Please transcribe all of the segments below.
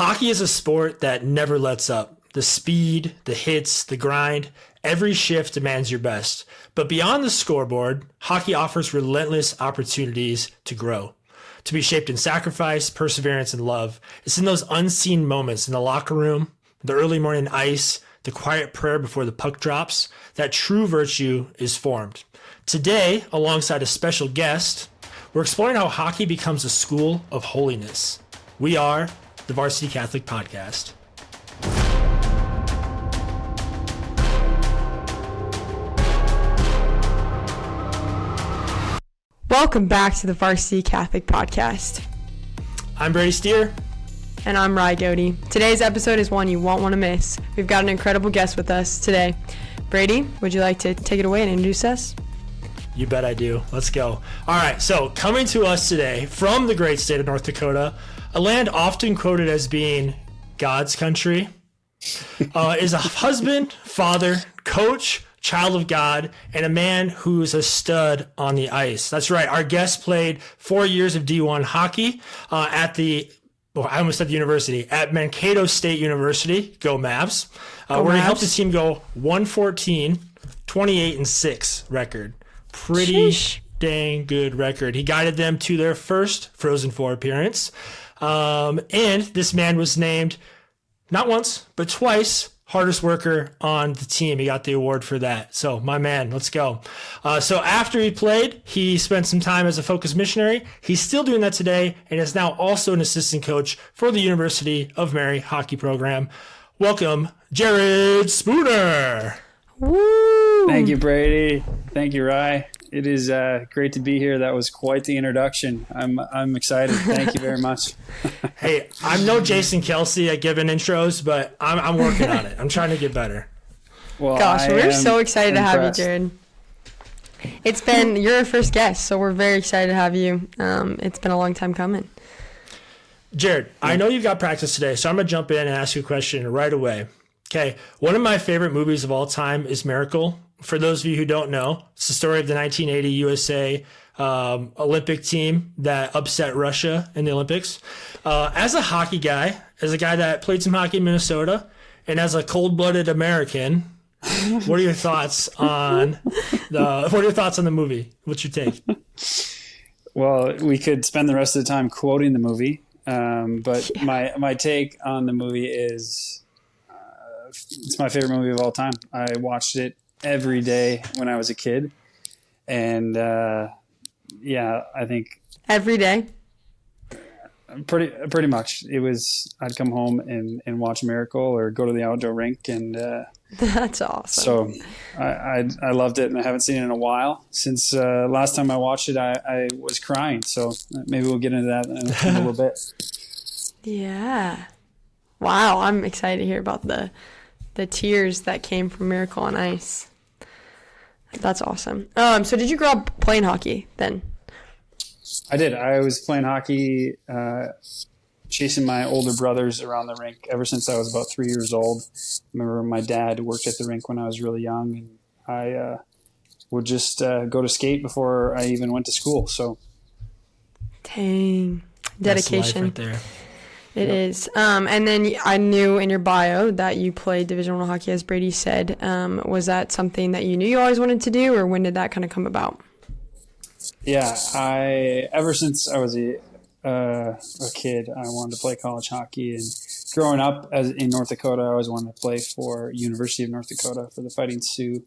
Hockey is a sport that never lets up. The speed, the hits, the grind, every shift demands your best. But beyond the scoreboard, hockey offers relentless opportunities to grow, to be shaped in sacrifice, perseverance, and love. It's in those unseen moments in the locker room, the early morning ice, the quiet prayer before the puck drops, that true virtue is formed. Today, alongside a special guest, we're exploring how hockey becomes a school of holiness. We are the Varsity Catholic Podcast. Welcome back to the Varsity Catholic Podcast. I'm Brady Steir. And I'm Godde. Today's episode is one you won't want to miss. We've got an incredible guest with us today. Brady, would you like to take it away and introduce us? You bet I do. Let's go. All right, so coming to us today from the great state of North Dakota, a land often quoted as being God's country, is a husband, father, coach, child of God, and a man who's a stud on the ice. That's right. Our guest played 4 years of D1 hockey at the university, at Mankato State University. Go Mavs. Where he helped the team go 114, 28, and 6 record. Pretty dang good record. He guided them to their first Frozen Four appearance. And this man was named not once, but twice hardest worker on the team. He got the award for that. So my man, let's go. So after he played, he spent some time as a focused missionary. He's still doing that today and is now also an assistant coach for the University of Mary hockey program. Welcome, Jared Spooner. Woo! Thank you, Brady. Thank you, Rye. It is great to be here. That was quite the introduction. I'm excited. Thank you very much. Hey, I'm no Jason Kelsey at giving intros, but I'm working on it. I'm trying to get better. Well, gosh, we're so excited to have you, Jared. You're our first guest, so we're very excited to have you. It's been a long time coming. Jared, I know you've got practice today, so I'm going to jump in and ask you a question right away. Okay, one of my favorite movies of all time is Miracle. For those of you who don't know, it's the story of the 1980 USA Olympic team that upset Russia in the Olympics. As a hockey guy, as a guy that played some hockey in Minnesota, and as a cold-blooded American, what are your thoughts on the movie? What's your take? Well, we could spend the rest of the time quoting the movie, but my take on the movie is it's my favorite movie of all time. I watched it every day when I was a kid, and I think every day. Pretty much. It was I'd come home and watch Miracle or go to the outdoor rink, and that's awesome. So I loved it, and I haven't seen it in a while. Since last time I watched it, I was crying. So maybe we'll get into that in a little bit. Yeah. Wow, I'm excited to hear about the tears that came from Miracle on Ice. That's awesome. So did you grow up playing hockey then? I did. I was playing hockey, chasing my older brothers around the rink ever since I was about 3 years old. I remember my dad worked at the rink when I was really young, and I would just go to skate before I even went to school. So, dang, dedication. That's life right there. It is. And then I knew in your bio that you played Division I hockey, as Brady said. Was that something that you knew you always wanted to do, or when did that kind of come about? Yeah, ever since I was a kid, I wanted to play college hockey. And growing up in North Dakota, I always wanted to play for University of North Dakota for the Fighting Sioux.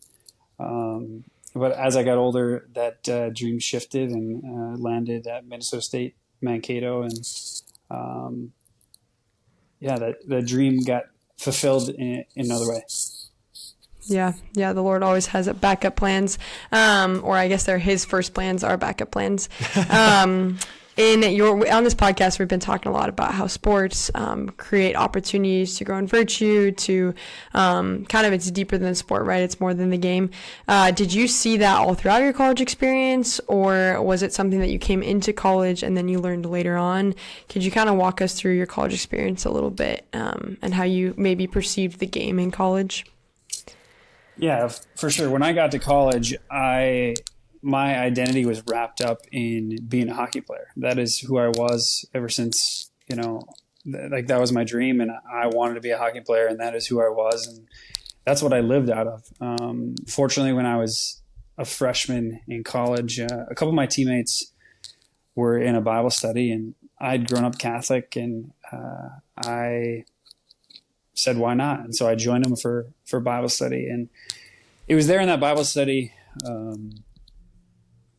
But as I got older, that dream shifted and landed at Minnesota State, Mankato, and that dream got fulfilled in another way. Yeah, the Lord always has backup plans, or I guess they're His first plans are backup plans. On this podcast, we've been talking a lot about how sports create opportunities to grow in virtue, to kind of, it's deeper than sport, right? It's more than the game. Did you see that all throughout your college experience, or was it something that you came into college and then you learned later on? Could you kind of walk us through your college experience a little bit, and how you maybe perceived the game in college? Yeah, for sure. When I got to college, my identity was wrapped up in being a hockey player. That is who I was ever since, like that was my dream, and I wanted to be a hockey player, and that is who I was, and that's what I lived out of. Fortunately, when I was a freshman in college, a couple of my teammates were in a Bible study, and I'd grown up Catholic, and I said, why not? And so I joined them for Bible study. And it was there in that Bible study,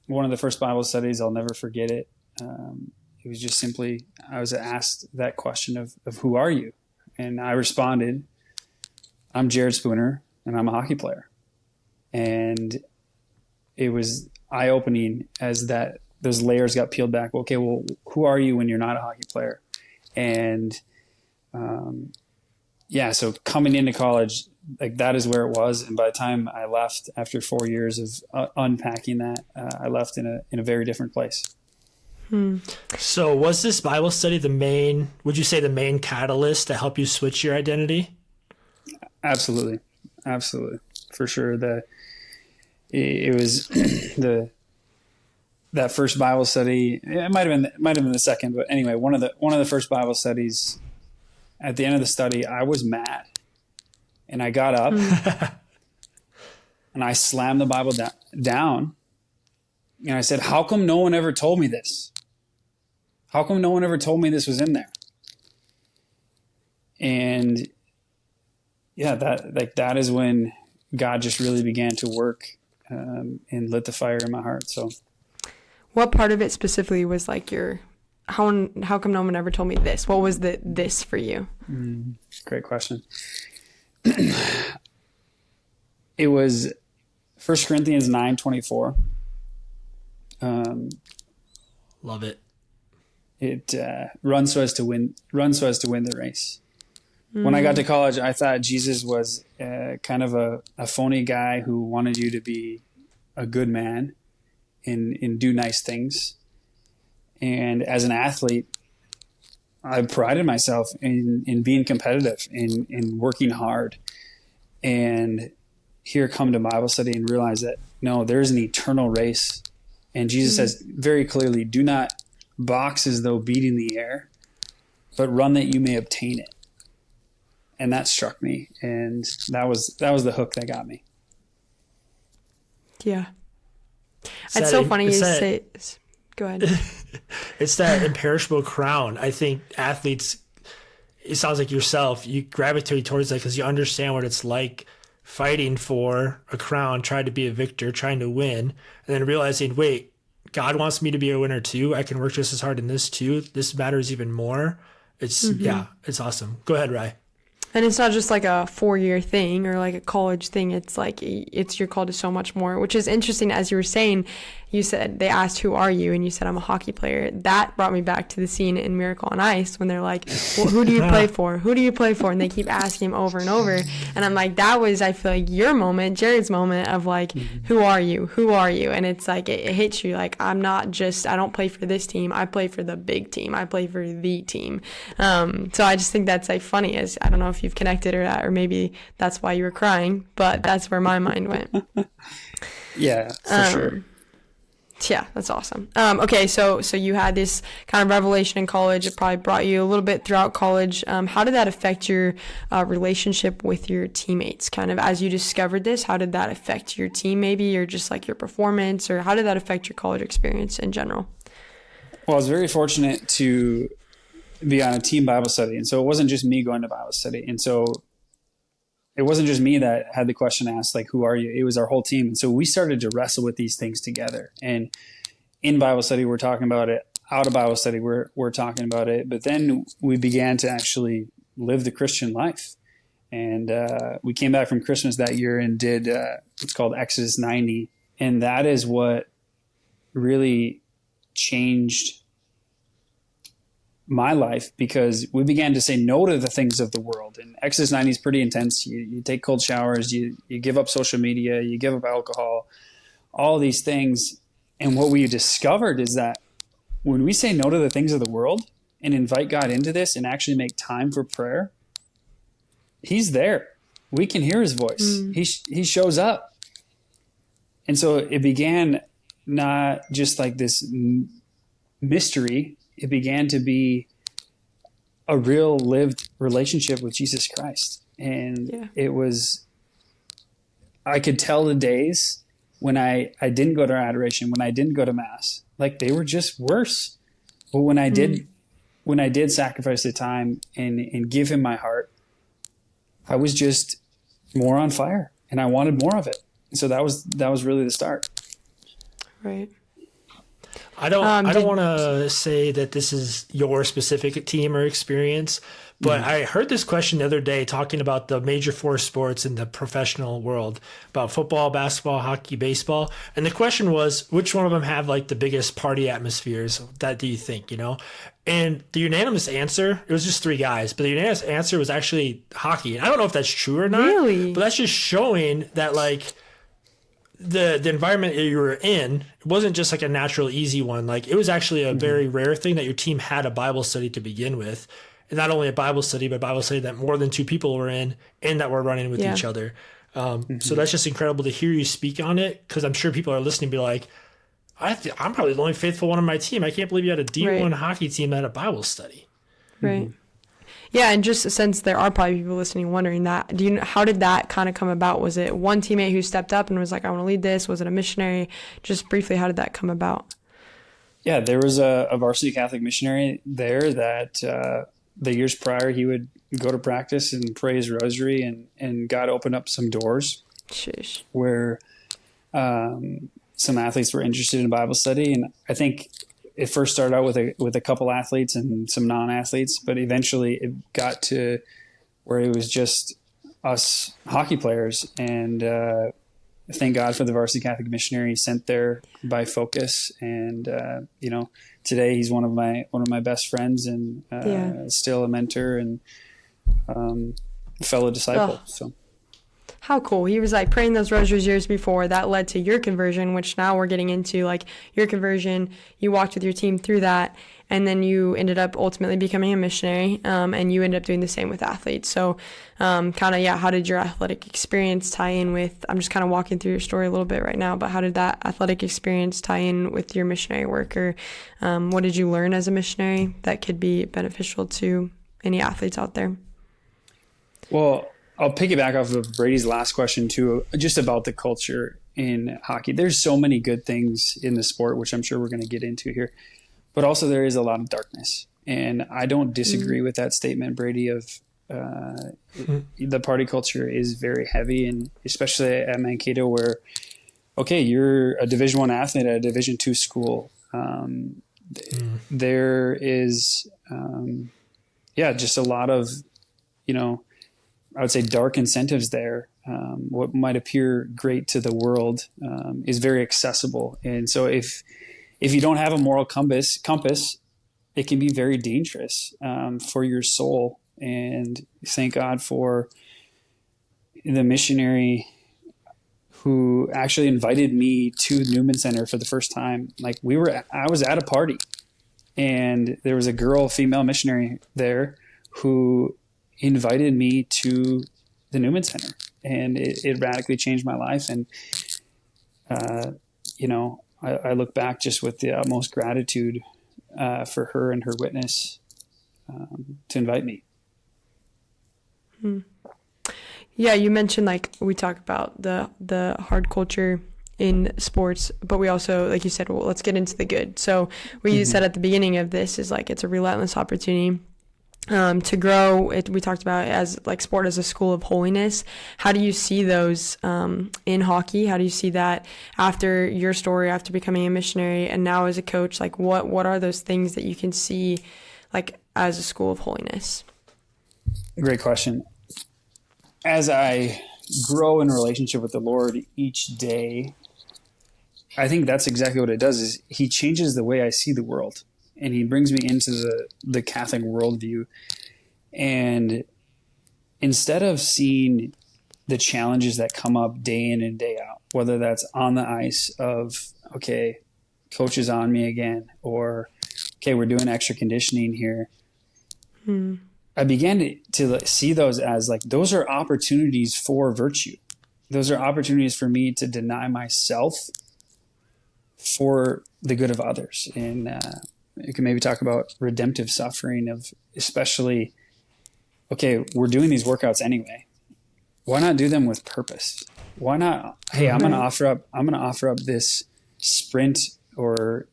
one of the first Bible studies, I'll never forget it. It was just simply, I was asked that question of who are you? And I responded, I'm Jared Spooner, and I'm a hockey player. And it was eye-opening as that those layers got peeled back. Okay, well, who are you when you're not a hockey player? And so coming into college, like that is where it was. And by the time I left after 4 years of unpacking that, I left in a very different place. So was this Bible study would you say the main catalyst to help you switch your identity? Absolutely. For sure. It was that first Bible study. It might have been the second, but anyway, one of the first Bible studies. At the end of the study, I was mad, and I got up and I slammed the Bible down, and I said, "How come no one ever told me this? How come no one ever told me this was in there?" And that is when God just really began to work and lit the fire in my heart. So, what part of it specifically was like how come no one ever told me this? What was this for you? Great question. It was 1 Corinthians 9:24. Love it. It run so as to win the race. When I got to college, I thought Jesus was kind of a phony guy who wanted you to be a good man and do nice things. And as an athlete, I prided myself in being competitive, in working hard. And here come to Bible study and realize that, no, there's an eternal race. And Jesus says very clearly, do not box as though beating the air, but run that you may obtain it. And that struck me. And that was the hook that got me. Yeah. It's so funny you say. Go ahead. It's that imperishable crown. I think athletes, it sounds like yourself, you gravitate towards that because you understand what it's like fighting for a crown, trying to be a victor, trying to win, and then realizing, wait, God wants me to be a winner too. I can work just as hard in this too. This matters even more. It's awesome. Go ahead, Rye. And it's not just like a 4-year thing or like a college thing. It's like you're called to so much more, which is interesting. As you were saying, you said they asked, who are you? And you said, I'm a hockey player. That brought me back to the scene in Miracle on Ice when they're like, well, who do you play for? Who do you play for? And they keep asking him over and over. And I'm like, that was, I feel like, your moment, Jared's moment of like, who are you? Who are you? And it's like, it hits you like, I don't play for this team. I play for the big team. I play for the team. So I just think that's like funny, as I don't know if you've connected or maybe that's why you were crying, but that's where my mind went. Yeah, for sure. Yeah, that's awesome. Okay, so you had this kind of revelation in college. It probably brought you a little bit throughout college. How did that affect your relationship with your teammates? Kind of as you discovered this, how did that affect your team maybe, or just like your performance, or how did that affect your college experience in general? Well, I was very fortunate to be on a team Bible study. And so it wasn't just me going to Bible study. And so it wasn't just me that had the question asked, like, who are you? It was our whole team. And so we started to wrestle with these things together. And in Bible study, we're talking about it. Out of Bible study, we're talking about it. But then we began to actually live the Christian life. And we came back from Christmas that year and did what's called Exodus 90. And that is what really changed my life, because we began to say no to the things of the world. And Exodus 90 is pretty intense. You take cold showers, you give up social media, you give up alcohol, all these things. And what we discovered is that when we say no to the things of the world and invite God into this and actually make time for prayer, he's there. We can hear his voice. He shows up. And so it began not just like this mystery. It began to be a real lived relationship with Jesus Christ. And I could tell the days when I didn't go to adoration, when I didn't go to mass, like they were just worse. But when I did sacrifice the time and give him my heart, I was just more on fire and I wanted more of it. And so that was really the start. Right. I don't want to say that this is your specific team or experience, but I heard this question the other day talking about the major four sports in the professional world, about football, basketball, hockey, baseball. And the question was, which one of them have like the biggest party atmospheres? That do you think, And the unanimous answer, it was just three guys, but the unanimous answer was actually hockey. And I don't know if that's true or not, really? But that's just showing that like the environment that you were in wasn't just like a natural, easy one. Like it was actually a very rare thing that your team had a Bible study to begin with. And not only a Bible study, but a Bible study that more than two people were in and that were running with each other. So that's just incredible to hear you speak on it, because I'm sure people are listening and be like, I'm probably the only faithful one on my team. I can't believe you had a D1 hockey team that had a Bible study. Right. Yeah, and just since there are probably people listening wondering that, how did that kind of come about? Was it one teammate who stepped up and was like, I want to lead this? Was it a missionary? Just briefly, how did that come about? Yeah, there was a Varsity Catholic missionary there that the years prior he would go to practice and pray his rosary, and God opened up some doors where some athletes were interested in Bible study. And I think it first started out with a couple athletes and some non-athletes, but eventually it got to where it was just us hockey players. And thank God for the Varsity Catholic missionary sent there by Focus. And today he's one of my best friends and still a mentor and fellow disciple. So. How cool. He was like praying those rosaries years before. That led to your conversion, which now we're getting into, like your conversion. You walked with your team through that, and then you ended up ultimately becoming a missionary, and you ended up doing the same with athletes. So how did your athletic experience tie in with, I'm just kind of walking through your story a little bit right now, but how did that athletic experience tie in with your missionary work? Or what did you learn as a missionary that could be beneficial to any athletes out there? Well, I'll piggyback off of Brady's last question too, just about the culture in hockey. There's so many good things in the sport, which I'm sure we're going to get into here, but also there is a lot of darkness. And I don't disagree with that statement, Brady, of the party culture is very heavy, and especially at Mankato where, okay, you're a Division I athlete at a Division II school. There is, just a lot of, I would say dark incentives there. What might appear great to the world is very accessible. And so if you don't have a moral compass, it can be very dangerous for your soul. And thank God for the missionary who actually invited me to Newman Center for the first time. Like I was at a party and there was a female missionary there who invited me to the Newman Center, and it radically changed my life. And, I look back just with the utmost gratitude for her and her witness to invite me. Yeah, you mentioned we talk about the hard culture in sports, but we also, like you said, well, let's get into the good. So what you said at the beginning of this is it's a relentless opportunity to grow. We talked about as sport as a school of holiness. How do you see those in hockey? How do you see that after your story, after becoming a missionary, and now as a coach? What are those things that you can see as a school of holiness? Great question. As I grow in a relationship with the Lord each day, I think that's exactly what it does. Is He changes the way I see the world. And He brings me into the Catholic worldview. And instead of seeing the challenges that come up day in and day out, whether that's on the ice of, okay, coach is on me again, or, okay, we're doing extra conditioning here. I began to see those as those are opportunities for virtue. Those are opportunities for me to deny myself for the good of others. And you can maybe talk about redemptive suffering of, especially, okay, we're doing these workouts anyway. Why not do them with purpose? Why not, hey, I'm going to offer up this sprint, or,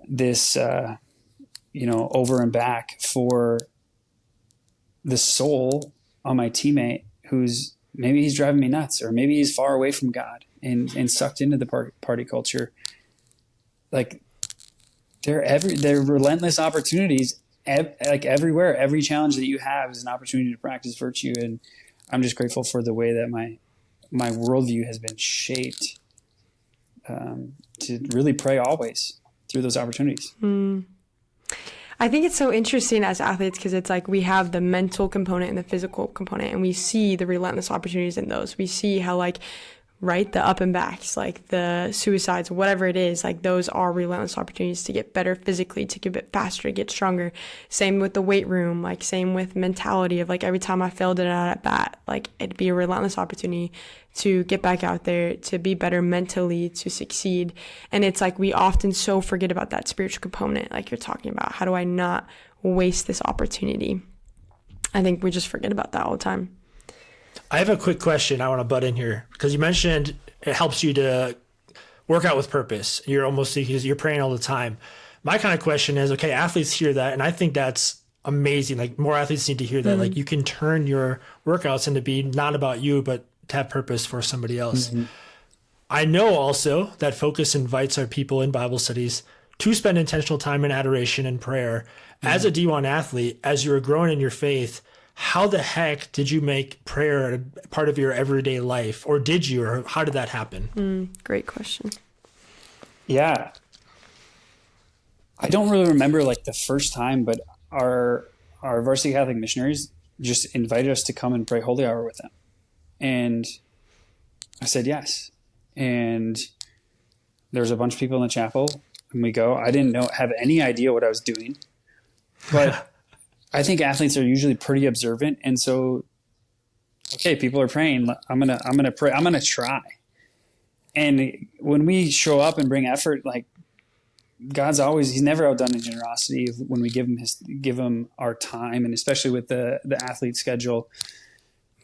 this, over and back for the soul on my teammate who's, maybe he's driving me nuts, or maybe he's far away from God and sucked into the party culture. Like, they're relentless opportunities, like everywhere. Every challenge that you have is an opportunity to practice virtue. And I'm just grateful for the way that my worldview has been shaped to really pray always through those opportunities. I think it's so interesting as athletes, because it's like we have the mental component and the physical component, and we see the relentless opportunities in those. We see how, like, right, the up and backs, like the suicides, whatever it is, like those are relentless opportunities to get better physically, to get faster, to get stronger. Same with the weight room, like same with mentality of, like, every time I failed it out at bat, like it'd be a relentless opportunity to get back out there, to be better mentally, to succeed. And it's like we often so forget about that spiritual component, like you're talking about. How do I not waste this opportunity? I think we just forget about that all the time. I have a quick question I want to butt in here, because you mentioned it helps you to work out with purpose. You're praying all the time. My kind of question is, okay, athletes hear that, and I think that's amazing. Like, more athletes need to hear that. Mm-hmm. Like, you can turn your workouts into be not about you, but to have purpose for somebody else. Mm-hmm. I know also that Focus invites our people in Bible studies to spend intentional time in adoration and prayer. Mm-hmm. As a D1 athlete, as you were growing in your faith, how the heck did you make prayer a part of your everyday life? Or did you? Or how did that happen? Great question. Yeah. I don't really remember, like, the first time, but our Varsity Catholic missionaries just invited us to come and pray Holy Hour with them. And I said yes. And there's a bunch of people in the chapel, and we go. I didn't have any idea what I was doing. But I think athletes are usually pretty observant, and so, okay, people are praying. I'm gonna pray. I'm gonna try. And when we show up and bring effort, like, He's never outdone in generosity when we give him our time, and especially with the athlete schedule,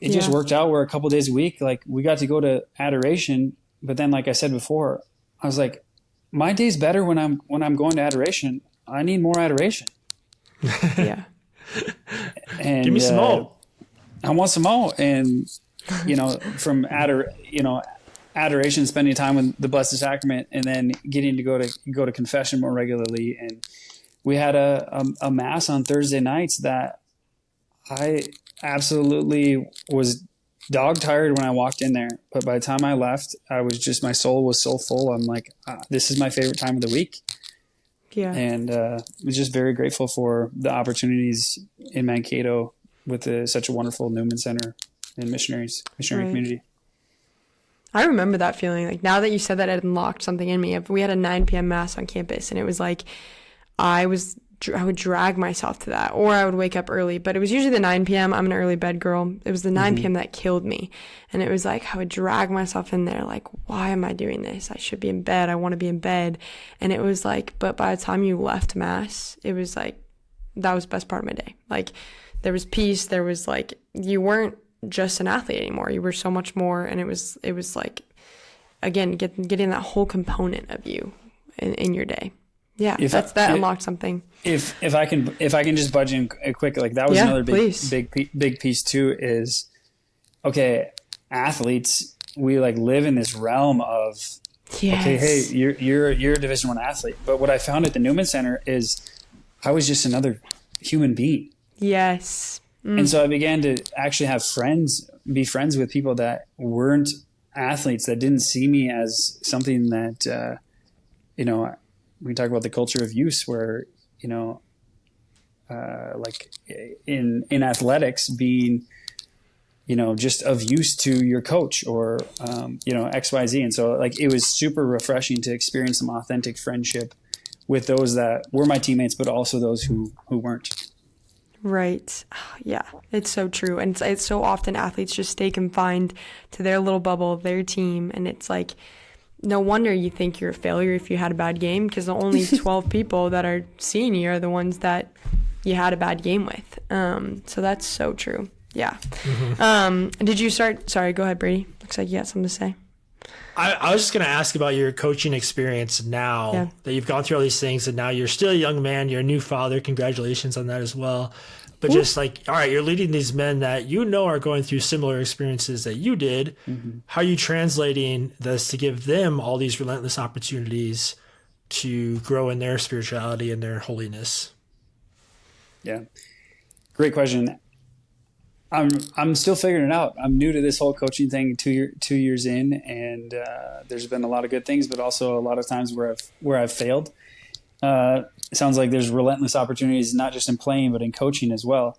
it just worked out. Where a couple days a week, like, we got to go to adoration, but then, like I said before, I was like, my day's better when I'm going to adoration. I need more adoration. Yeah. And give me some more. I want some more. And, from adoration, spending time with the Blessed Sacrament, and then getting to go to confession more regularly. And we had a mass on Thursday nights that I absolutely was dog tired when I walked in there. But by the time I left, my soul was so full. I'm like, this is my favorite time of the week. Yeah. And was just very grateful for the opportunities in Mankato with such a wonderful Newman Center and missionary community. I remember that feeling. Like, now that you said that, it unlocked something in me. We had a 9 p.m. mass on campus, and it was like I would drag myself to that, or I would wake up early, but it was usually the 9 p.m. I'm an early bed girl. It was the 9 p.m. that killed me. And it was like, I would drag myself in there. Like, why am I doing this? I should be in bed. I want to be in bed. And it was like, but by the time you left mass, it was like, that was the best part of my day. Like, there was peace. There was, like, you weren't just an athlete anymore. You were so much more. And it was like, again, getting that whole component of you in your day. Yeah, that unlocked something. If I can just budge in quick, like, that was another big piece too. Is, okay, athletes, we, like, live in this realm of, okay, hey, you're a Division I athlete. But what I found at the Newman Center is I was just another human being. Yes. And so I began to actually be friends with people that weren't athletes, that didn't see me as something that, we talk about the culture of use, where, like in athletics, being, just of use to your coach, or, XYZ. And so, like, it was super refreshing to experience some authentic friendship with those that were my teammates, but also those who weren't. Right. Yeah, it's so true. And it's so often athletes just stay confined to their little bubble, their team. And it's like, no wonder you think you're a failure if you had a bad game, because the only 12 people that are seeing you are the ones that you had a bad game with. So that's so true. Yeah. Did you start? Sorry, go ahead, Brady. Looks like you got something to say. I was just going to ask about your coaching experience now that you've gone through all these things, and now you're still a young man. You're a new father. Congratulations on that as well. But just like, all right, you're leading these men that you know are going through similar experiences that you did. How are you translating this to give them all these relentless opportunities to grow in their spirituality and their holiness? Yeah, great question. I'm still figuring it out. I'm new to this whole coaching thing, 2 years in, and there's been a lot of good things, but also a lot of times where I've failed. It sounds like there's relentless opportunities, not just in playing, but in coaching as well.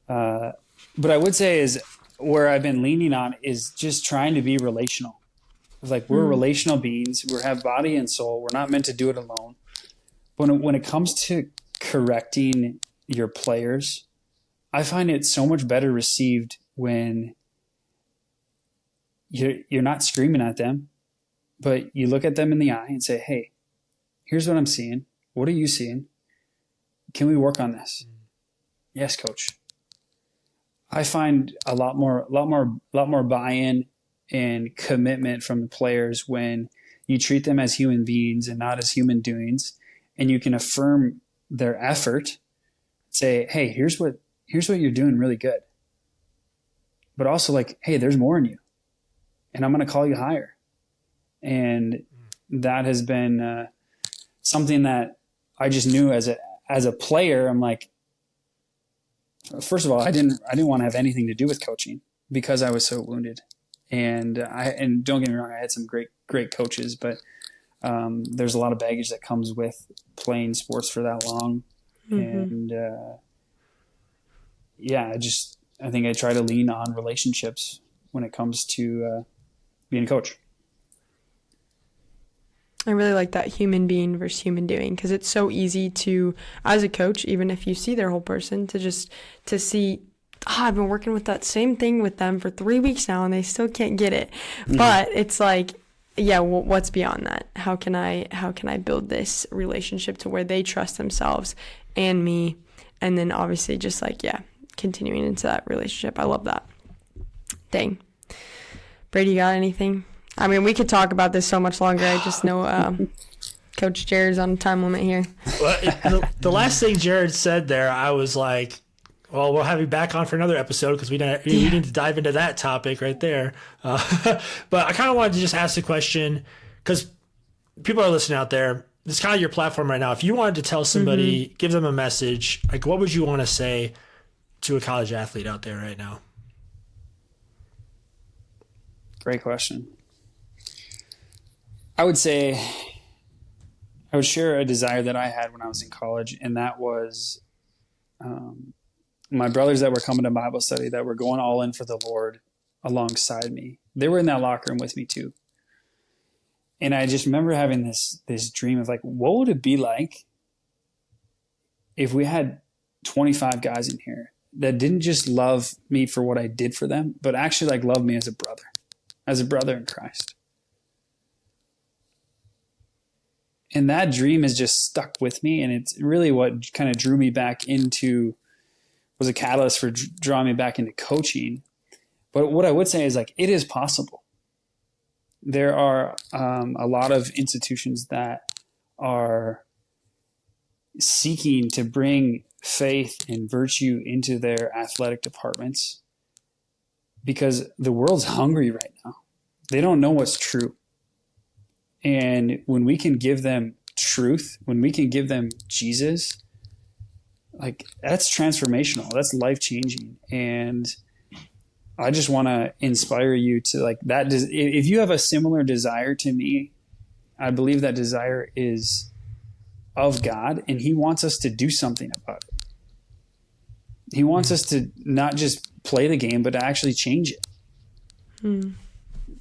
But I would say is where I've been leaning on is just trying to be relational. It's like we're relational beings. We have body and soul. We're not meant to do it alone. When it comes to correcting your players, I find it so much better received when you're not screaming at them, but you look at them in the eye and say, hey, here's what I'm seeing. What are you seeing? Can we work on this? Yes, coach. I find a lot more buy-in and commitment from the players when you treat them as human beings and not as human doings, and you can affirm their effort. Say, hey, here's what you're doing really good. But also like, hey, there's more in you, and I'm going to call you higher. And that has been something that I just knew as a player. I'm like, first of all, I didn't want to have anything to do with coaching because I was so wounded. And don't get me wrong, I had some great coaches, but there's a lot of baggage that comes with playing sports for that long. And I think I try to lean on relationships when it comes to being a coach. I really like that human being versus human doing, because it's so easy to, as a coach, even if you see their whole person, to see, I've been working with that same thing with them for 3 weeks now and they still can't get it. But it's like, yeah, what's beyond that? How can I build this relationship to where they trust themselves and me, and then obviously just like, continuing into that relationship. I love that. Dang. Brady, you got anything? I mean, we could talk about this so much longer. I just know Coach Jared's on a time limit here. Well, the last thing Jared said there, I was like, well, we'll have you back on for another episode because we need to dive into that topic right there. But I kind of wanted to just ask the question, because people are listening out there. This is kind of your platform right now. If you wanted to tell somebody, give them a message, like what would you want to say to a college athlete out there right now? Great question. I would say I would share a desire that I had when I was in college, and that was my brothers that were coming to Bible study, that were going all in for the Lord alongside me. They were in that locker room with me too. And I just remember having this dream of like, what would it be like if we had 25 guys in here that didn't just love me for what I did for them, but actually like love me as a brother in Christ. And that dream has just stuck with me, and it's really what kind of drew me back into, was a catalyst for drawing me back into coaching. But what I would say is like, it is possible. There are a lot of institutions that are seeking to bring faith and virtue into their athletic departments because the world's hungry right now. They don't know what's true. And when we can give them truth, when we can give them Jesus, like that's transformational. That's life-changing. And I just want to inspire you to like that. If you have a similar desire to me, I believe that desire is of God, and he wants us to do something about it. He wants us to not just play the game, but to actually change it.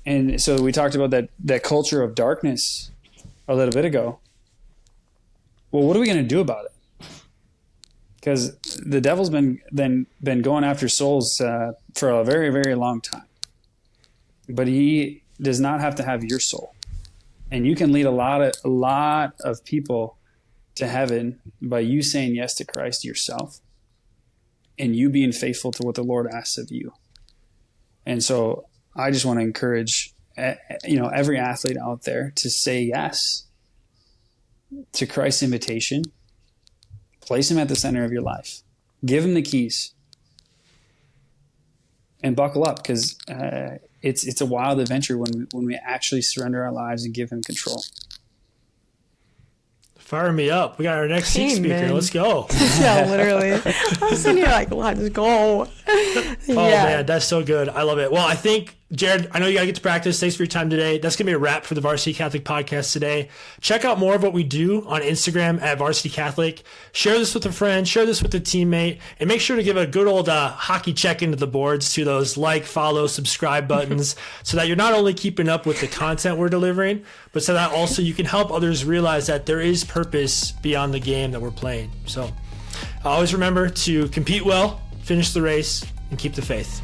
And so we talked about that culture of darkness a little bit ago. Well, what are we going to do about it? Because the devil's been going after souls for a very, very long time. But he does not have to have your soul. And you can lead a lot of people to heaven by you saying yes to Christ yourself and you being faithful to what the Lord asks of you. And so I just want to encourage, every athlete out there to say yes to Christ's invitation. Place him at the center of your life. Give him the keys. And buckle up, because it's a wild adventure when we actually surrender our lives and give him control. Fire me up. We got our next seat speaker. Amen. Let's go. Yeah, literally. I'm sitting here like, let's go. Oh, man, that's so good. I love it. Well, I think, Jared, I know you got to get to practice. Thanks for your time today. That's going to be a wrap for the Varsity Catholic Podcast today. Check out more of what we do on Instagram at Varsity Catholic. Share this with a friend. Share this with a teammate. And make sure to give a good old hockey check into the boards to those like, follow, subscribe buttons so that you're not only keeping up with the content we're delivering, but so that also you can help others realize that there is purpose beyond the game that we're playing. So always remember to compete well, finish the race, and keep the faith.